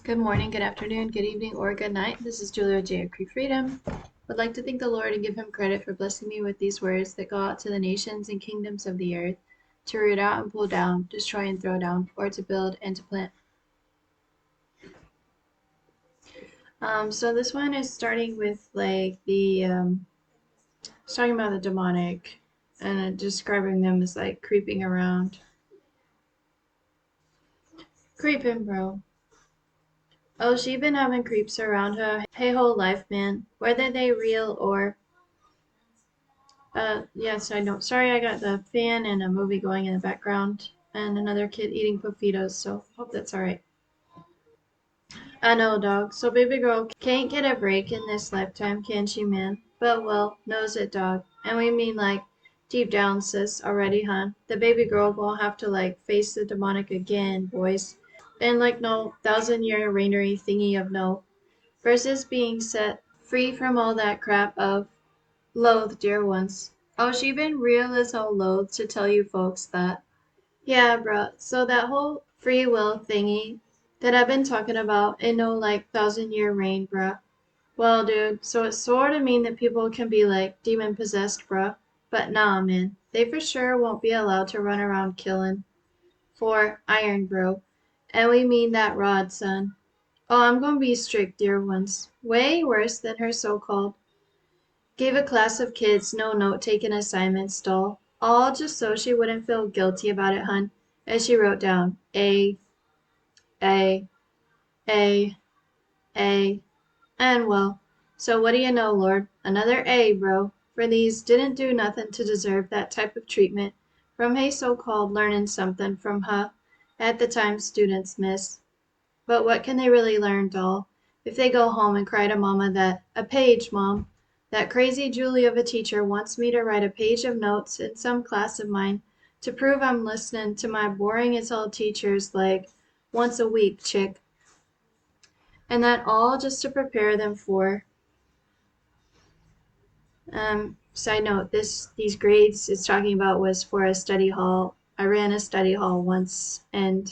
Good morning, good afternoon, good evening, or good night. This is Julia J. of Creed Freedom. Would like to thank the Lord and give him credit for blessing me with these words that go out to the nations and kingdoms of the earth, to root out and pull down, destroy and throw down, or to build and to plant. So this one is starting with like talking about the demonic and describing them as like creeping around. Creeping, bro. Oh, she been having creeps around her whole life, man. Whether they real or yes, I know. Sorry, I got the fan and a movie going in the background and another kid eating Pofitos, so hope that's alright. I know, dog. So baby girl can't get a break in this lifetime, can she, man? But well, knows it, dog. And we mean like deep down, sis, already, hun. The baby girl gonna have to like face the demonic again, boys. And like no 1,000-year rainery thingy of no. Versus being set free from all that crap of loathe, dear ones. Oh, she been real as all loath to tell you folks that. Yeah, bruh. So that whole free will thingy that I've been talking about in no like 1,000-year reign, bruh. Well, dude, so it sort of mean that people can be like demon possessed, bruh. But nah, man. They for sure won't be allowed to run around killing. For iron, bro. And we mean that rod, son. Oh, I'm gonna be strict, dear ones. Way worse than her so-called gave a class of kids no note-taking assignments, doll. All just so she wouldn't feel guilty about it, hun, as she wrote down A, A, A, and well, so what do you know, Lord? Another A, bro, for these didn't do nothing to deserve that type of treatment from hey so-called learning something from her at the time students, miss. But what can they really learn, doll, if they go home and cry to mama that, a page, mom, that crazy Julie of a teacher wants me to write a page of notes in some class of mine to prove I'm listening to my boring as hell teachers like once a week, chick. And that all just to prepare them for, side note, these grades it's talking about was for a study hall. I ran a study hall once and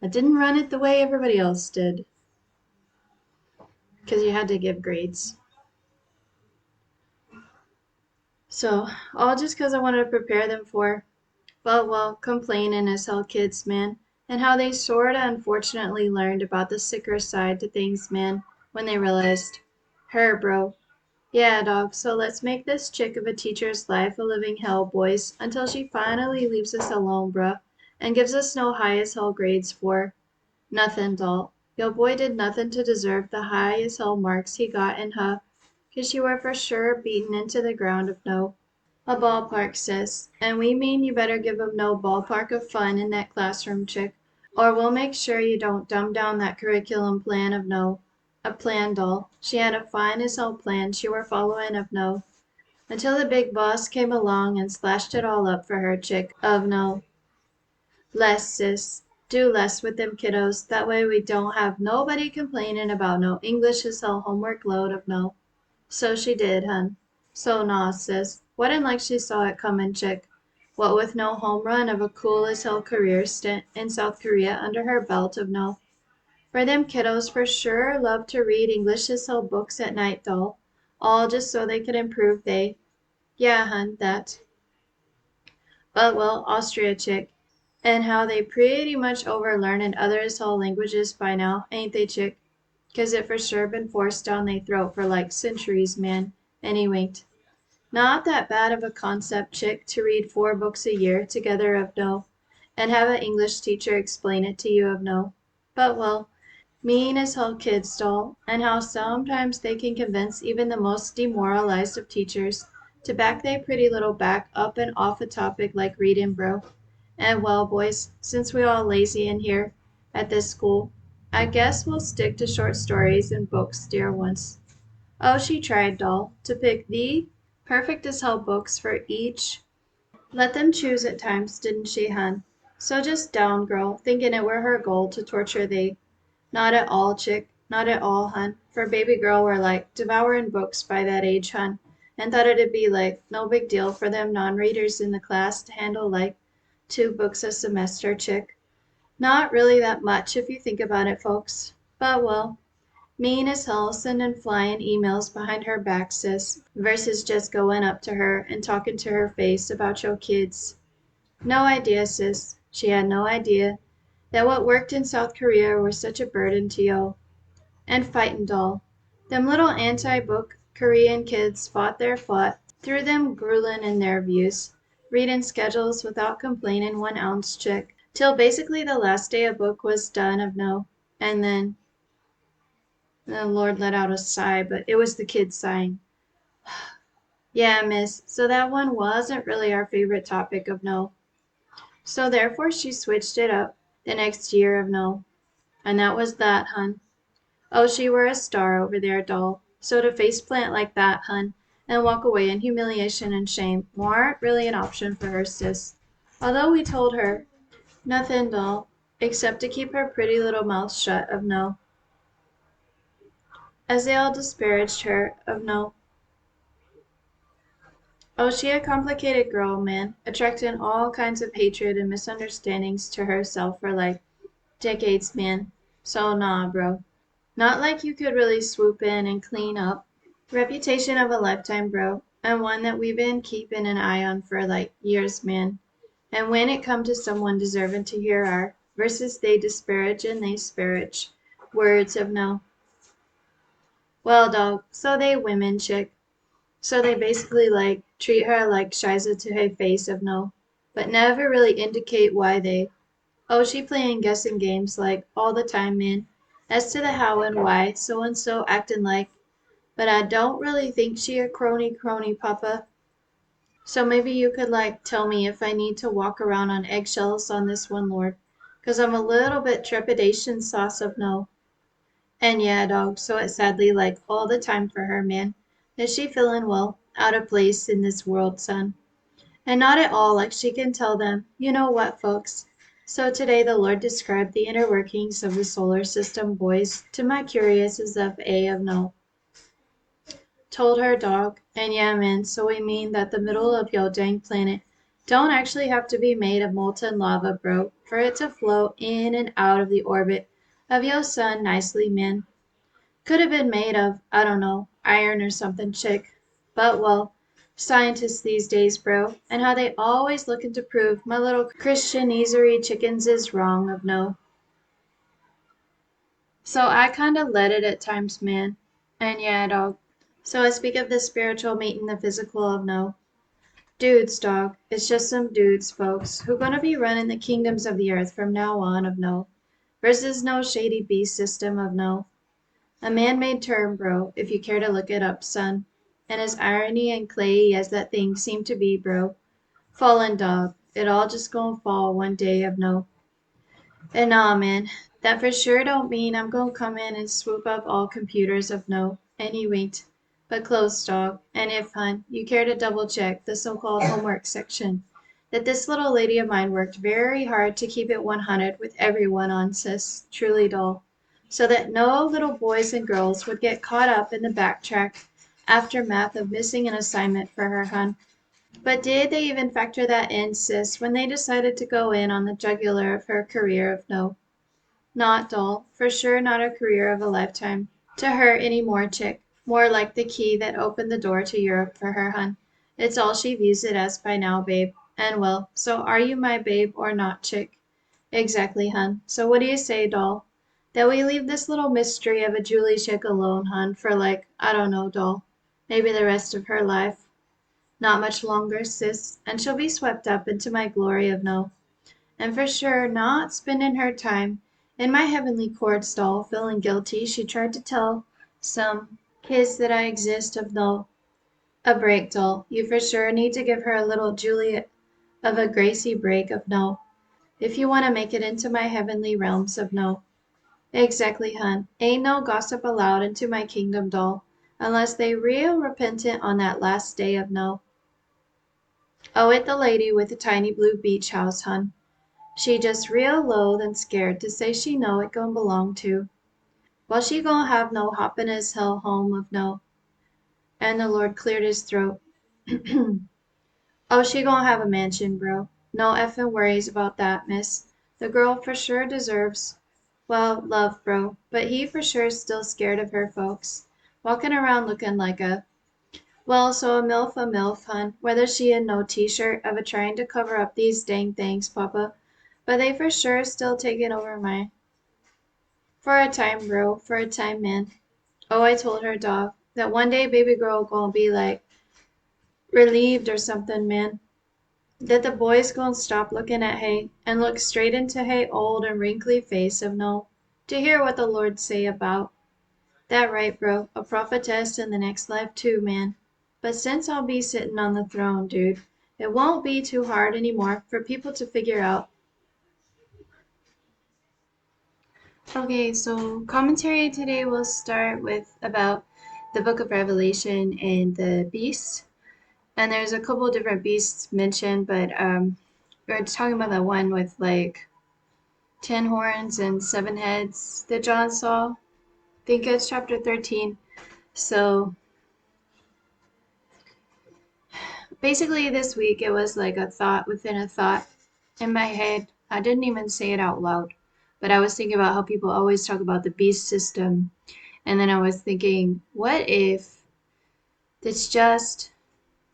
I didn't run it the way everybody else did because you had to give grades. So, all just 'cause I wanted to prepare them for, well, complaining as hell kids, man, and how they sorta unfortunately learned about the sicker side to things, man, when they realized, her, bro. Yeah, dog, so let's make this chick of a teacher's life a living hell, boys, until she finally leaves us alone, bruh, and gives us no high as hell grades for nothing, doll. Yo boy did nothing to deserve the high as hell marks he got in her, 'cause she were for sure beaten into the ground of no. A ballpark, sis. And we mean you better give 'em no ballpark of fun in that classroom, chick, or we'll make sure you don't dumb down that curriculum plan of no. A plan, doll. She had a fine as hell plan she were following of no. Until the big boss came along and slashed it all up for her, chick, of no. Less, sis. Do less with them kiddos. That way we don't have nobody complaining about no English as hell homework load of no. So she did, hun. So nah, sis. Wasn't like she saw it comin', chick. What with no home run of a cool as hell career stint in South Korea under her belt of no. For them kiddos for sure love to read English as hell books at night, doll. All just so they could improve they. Yeah, hun, that. But well, Austria, chick. And how they pretty much overlearning other as hell languages by now, ain't they, chick? 'Cause it for sure been forced down they throat for like centuries, man. And he winked. Not that bad of a concept, chick, to read 4 books a year together of no, and have a English teacher explain it to you of no. But well, mean as hell kids, doll, and how sometimes they can convince even the most demoralized of teachers to back they pretty little back up and off a topic like reading, bro. And well, boys, since we all lazy in here at this school, I guess we'll stick to short stories and books, dear ones. Oh, she tried, doll, to pick the perfect as hell books for each. Let them choose at times, didn't she, hun? So just down, girl, thinking it were her goal to torture thee. Not at all, chick, not at all, hun, for baby girl were like devouring books by that age, hun, and thought it'd be like no big deal for them non-readers in the class to handle like 2 books a semester, chick. Not really that much if you think about it, folks. But well, mean as hell sending flying emails behind her back, sis, versus just going up to her and talking to her face about your kids. No idea, sis. She had no idea that what worked in South Korea were such a burden to yo. And fightin' doll. Them little anti-book Korean kids fought through them gruelin' in their views, readin' schedules without complainin' 1 ounce chick, till basically the last day a book was done of no. And then the Lord let out a sigh, but it was the kids sighing. Yeah, miss, so that one wasn't really our favorite topic of no. So therefore she switched it up the next year of no. And that was that, hun. Oh, she were a star over there, doll. So to face plant like that, hun, and walk away in humiliation and shame weren't really an option for her, sis. Although we told her nothing, doll, except to keep her pretty little mouth shut of no, as they all disparaged her of no. Oh, she a complicated girl, man, attracting all kinds of hatred and misunderstandings to herself for like decades, man. So nah, bro. Not like you could really swoop in and clean up. Reputation of a lifetime, bro, and one that we've been keeping an eye on for like years, man. And when it come to someone deserving to hear our versus they disparage and they disparage words of no. Well, dog, so they women chick. So they basically like treat her like Shiza to her face of no, but never really indicate why they. Oh, she playing guessing games like all the time, man. As to the how and why, so and so acting like, but I don't really think she a crony, papa. So maybe you could like tell me if I need to walk around on eggshells on this one, Lord, 'cause I'm a little bit trepidation sauce of no. And yeah, dog, so it's sadly like all the time for her, man. Is she feeling well, out of place in this world, son? And not at all like she can tell them, you know what, folks? So today the Lord described the inner workings of the solar system, boys, to my curious as of A of no. Told her dog, and yeah, man, so we mean that the middle of yo dang planet don't actually have to be made of molten lava, bro, for it to flow in and out of the orbit of yo sun nicely, man. Could have been made of, I don't know, iron or something, chick. But, well, scientists these days, bro, and how they always looking to prove my little Christianesery chickens is wrong of no. So I kinda let it at times, man. And yeah, dog. So I speak of the spiritual meeting the physical of no. Dudes, dog. It's just some dudes, folks, who gonna be running the kingdoms of the earth from now on of no. Versus no shady beast system of no. A man-made term, bro, if you care to look it up, son. And as irony and clayey as that thing seemed to be, bro, fallen dog, it all just gonna fall one day of no. And nah, man, that for sure don't mean I'm gonna come in and swoop up all computers of no. And he winked. But close, dog. And if, hun, you care to double check the so-called homework section, that this little lady of mine worked very hard to keep it 100 with everyone on, sis, truly doll, so that no little boys and girls would get caught up in the backtrack aftermath of missing an assignment for her, hun. But did they even factor that in, sis, when they decided to go in on the jugular of her career of no? Not dull, for sure not a career of a lifetime. To her any more, chick. More like the key that opened the door to Europe for her, hun. It's all she views it as by now, babe. And well, so are you my babe or not, chick? Exactly, hun. So what do you say, doll? That we leave this little mystery of a Julie chick alone, hun, for like, I don't know, doll. Maybe the rest of her life. Not much longer, sis, and she'll be swept up into my glory of no. And for sure not spending her time in my heavenly courts, doll, feeling guilty. She tried to tell some kids that I exist of no. A break, doll. You for sure need to give her a little Juliet of a Gracie break of no. If you want to make it into my heavenly realms of no. Exactly, hun. Ain't no gossip allowed into my kingdom, doll, unless they real repentant on that last day of no. Oh, it the lady with the tiny blue beach house, hun. She just real loath and scared to say she know it gon' belong to. Well, she gon' have no hoppin' as hell home of no. And the Lord cleared his throat. Oh, she gon' have a mansion, bro. No effing worries about that, miss. The girl for sure deserves. Well, love, bro. But he for sure is still scared of her folks. Walking around looking like so a MILF, hun. Whether she in no t-shirt of a trying to cover up these dang things, Papa. But they for sure still taking over my. For a time, bro. For a time, man. Oh, I told her, dog, that one day baby girl gonna be like relieved or something, man. That the boys gonna stop looking at hay and look straight into hay old and wrinkly face of no, to hear what the Lord say about. That right, bro. A prophetess in the next life too, man. But since I'll be sitting on the throne, dude, it won't be too hard anymore for people to figure out. Okay, so commentary today will start with about the book of Revelation and the beasts. And there's a couple different beasts mentioned, but we're talking about the one with like 10 horns and 7 heads that John saw. I think it's chapter 13. So basically, this week it was like a thought within a thought in my head. I didn't even say it out loud, but I was thinking about how people always talk about the beast system. And then I was thinking, what if it's just,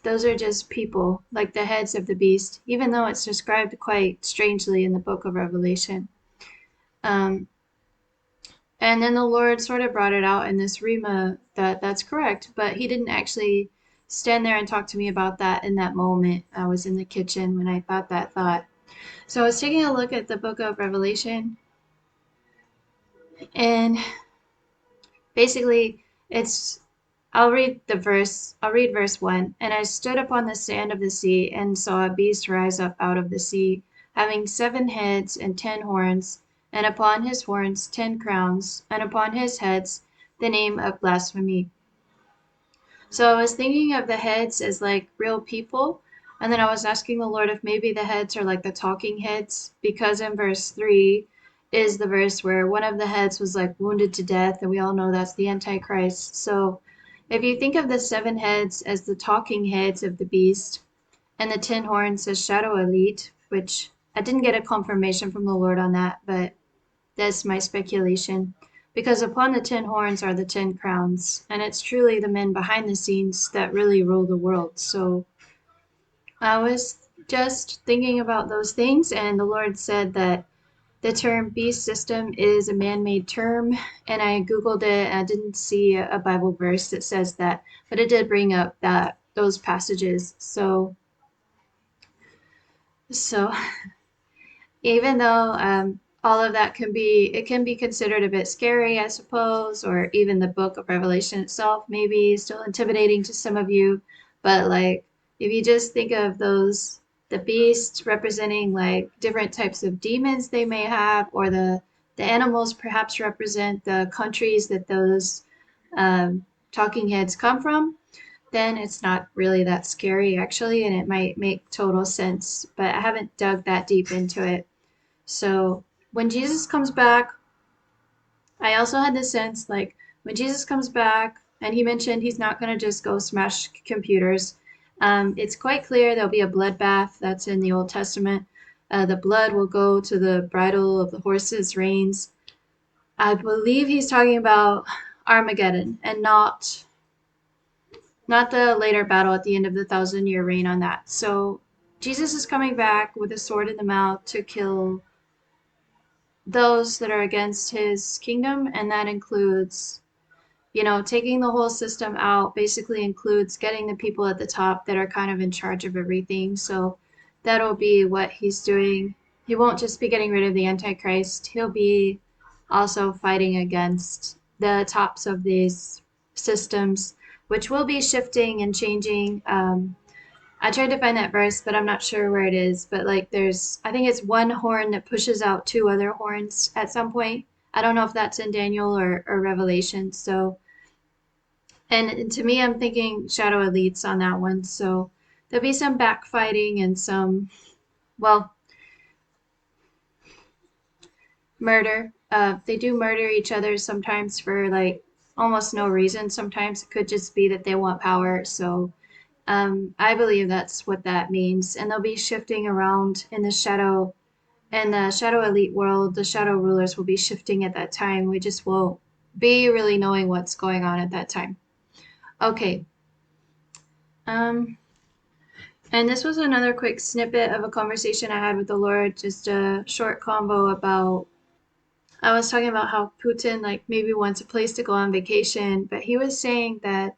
those are just people, like the heads of the beast, even though it's described quite strangely in the book of Revelation. Um, and then the Lord sort of brought it out in this rhema that that's correct, but he didn't actually stand there and talk to me about that in that moment. I was in the kitchen when I thought that thought. So I was taking a look at the book of Revelation, and basically it's I'll read verse 1. And I stood upon the sand of the sea and saw a beast rise up out of the sea, having 7 heads and 10 horns, and upon his horns 10 crowns, and upon his heads the name of blasphemy. So I was thinking of the heads as like real people, and then I was asking the Lord if maybe the heads are like the talking heads, because in verse 3 is the verse where one of the heads was like wounded to death, and we all know that's the Antichrist. So if you think of the 7 heads as the talking heads of the beast, and the 10 horns as shadow elite, which I didn't get a confirmation from the Lord on that, but that's my speculation. Because upon the 10 horns are the 10 crowns, and it's truly the men behind the scenes that really rule the world. So I was just thinking about those things, and the Lord said that the term beast system is a man made term, and I Googled it and I didn't see a Bible verse that says that, but it did bring up those passages. So even though all of that can be considered a bit scary, I suppose, or even the book of Revelation itself maybe still intimidating to some of you. But like, if you just think of the beasts representing like different types of demons they may have, or the animals perhaps represent the countries that those talking heads come from, then it's not really that scary actually, and it might make total sense. But I haven't dug that deep into it. So when Jesus comes back, I also had the sense like when Jesus comes back, and he mentioned he's not going to just go smash computers. It's quite clear there'll be a bloodbath. That's in the Old Testament. The blood will go to the bridle of the horses' reins. I believe he's talking about Armageddon and not the later battle at the end of the 1,000-year reign on that. So Jesus is coming back with a sword in the mouth to kill those that are against his kingdom, and that includes, taking the whole system out basically includes getting the people at the top that are kind of in charge of everything. So that'll be what he's doing. He won't just be getting rid of the Antichrist, he'll be also fighting against the tops of these systems, which will be shifting and changing. I tried to find that verse, but I'm not sure where it is. But like I think it's one horn that pushes out 2 other horns at some point. I don't know if that's in Daniel or Revelation. So, and to me, I'm thinking shadow elites on that one. So there'll be some backfighting and some, well, murder. They do murder each other sometimes for like almost no reason. Sometimes it could just be that they want power. So I believe that's what that means. And they'll be shifting around in the shadow And the shadow elite world, the shadow rulers will be shifting at that time. We just won't be really knowing what's going on at that time. Okay. Um, and this was another quick snippet of a conversation I had with the Lord, just a short convo about I was talking about how Putin like maybe wants a place to go on vacation, but he was saying that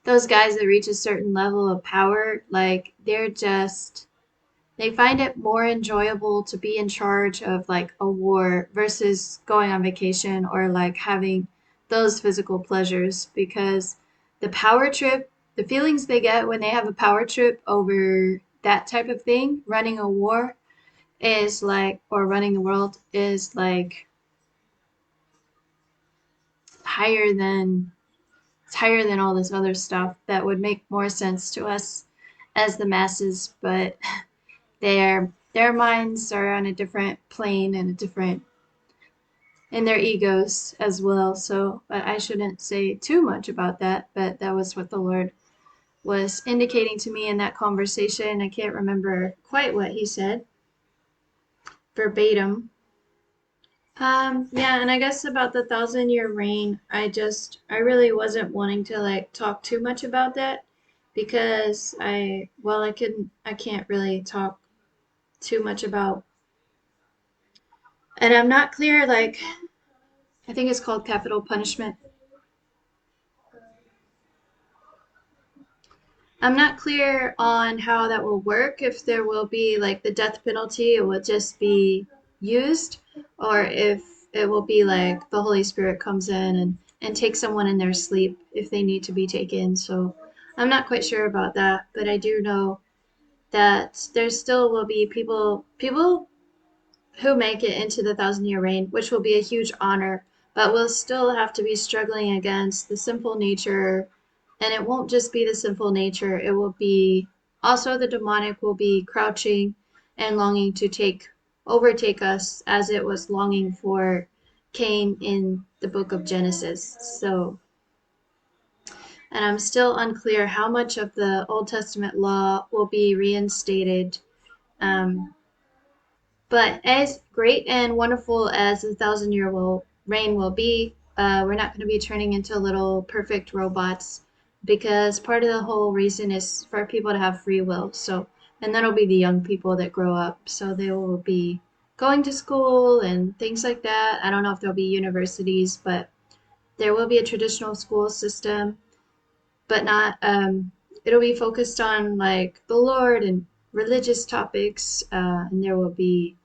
those guys that reach a certain level of power, like they find it more enjoyable to be in charge of like a war versus going on vacation or like having those physical pleasures because the power trip, the feelings they get when they have a power trip over that type of thing, running a war is like, or running the world is like higher than it's higher than all this other stuff that would make more sense to us as the masses, but their minds are on a different plane and a different in their egos as well. So but I shouldn't say too much about that, but that was what the Lord was indicating to me in that conversation. I can't remember quite what he said verbatim. Yeah, and I guess about the 1,000 year reign, I really wasn't wanting to like talk too much about that because I can't really talk too much about, and I'm not clear, like, I think it's called capital punishment. I'm not clear on how that will work, if there will be like the death penalty, it will just be used, or if it will be like the Holy Spirit comes in and takes someone in their sleep if they need to be taken. So I'm not quite sure about that, but I do know that there still will be people who make it into the 1,000 year reign, which will be a huge honor, but will still have to be struggling against the sinful nature. And it won't just be the sinful nature, it will be also the demonic will be crouching and longing to overtake us as it was longing for Cain in the book of Genesis. So, and I'm still unclear how much of the Old Testament law will be reinstated. Um, But as great and wonderful as the 1,000 year will reign will be, we're not going to be turning into little perfect robots because part of the whole reason is for people to have free will. So, and that'll be the young people that grow up. So they will be going to school and things like that. I don't know if there'll be universities, but there will be a traditional school system, but not, it'll be focused on like the Lord and religious topics, and there will be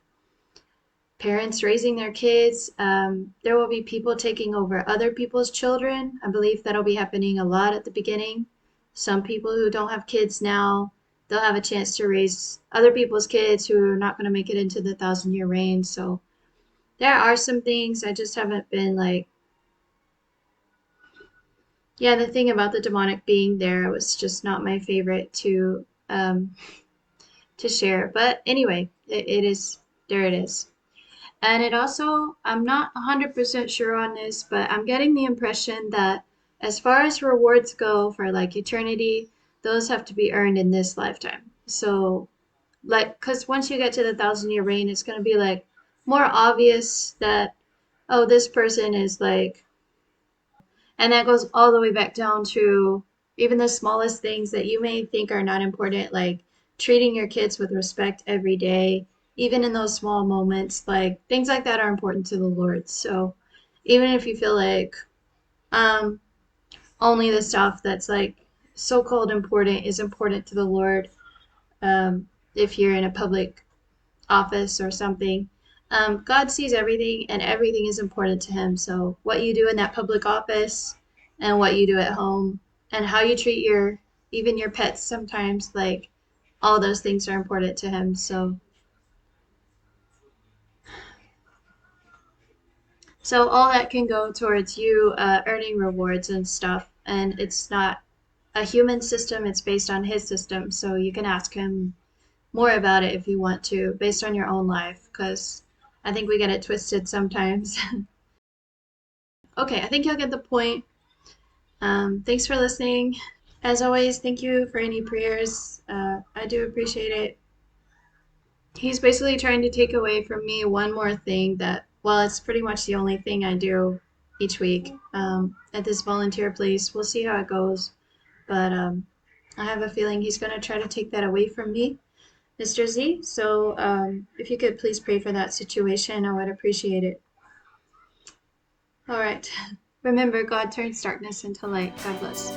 parents raising their kids. There will be people taking over other people's children. I believe that'll be happening a lot at the beginning. Some people who don't have kids now, they'll have a chance to raise other people's kids who are not going to make it into the 1,000 year reign. So there are some things I just haven't been like, yeah, the thing about the demonic being there was just not my favorite to share. But anyway, it is, there it is. And it also, I'm not 100% sure on this, but I'm getting the impression that as far as rewards go for like eternity, those have to be earned in this lifetime. So, like, because once you get to the 1,000 year reign, it's going to be like more obvious that, oh, this person is like, and that goes all the way back down to even the smallest things that you may think are not important, like treating your kids with respect every day, even in those small moments, like things like that are important to the Lord. So even if you feel like um, only the stuff that's like so called important is important to the Lord, if you're in a public office or something. God sees everything, and everything is important to Him. So, what you do in that public office, and what you do at home, and how you treat even your pets sometimes, like all those things are important to Him. So all that can go towards you earning rewards and stuff. And it's not a human system; it's based on His system. So you can ask Him more about it if you want to, based on your own life, because I think we get it twisted sometimes. Okay, I think you'll get the point. Thanks for listening. As always, thank you for any prayers. I do appreciate it. He's basically trying to take away from me one more thing that, well, it's pretty much the only thing I do each week at this volunteer place. We'll see how it goes. But I have a feeling he's going to try to take that away from me, Mr. Z. So if you could please pray for that situation, I would appreciate it. All right. Remember, God turns darkness into light. God bless.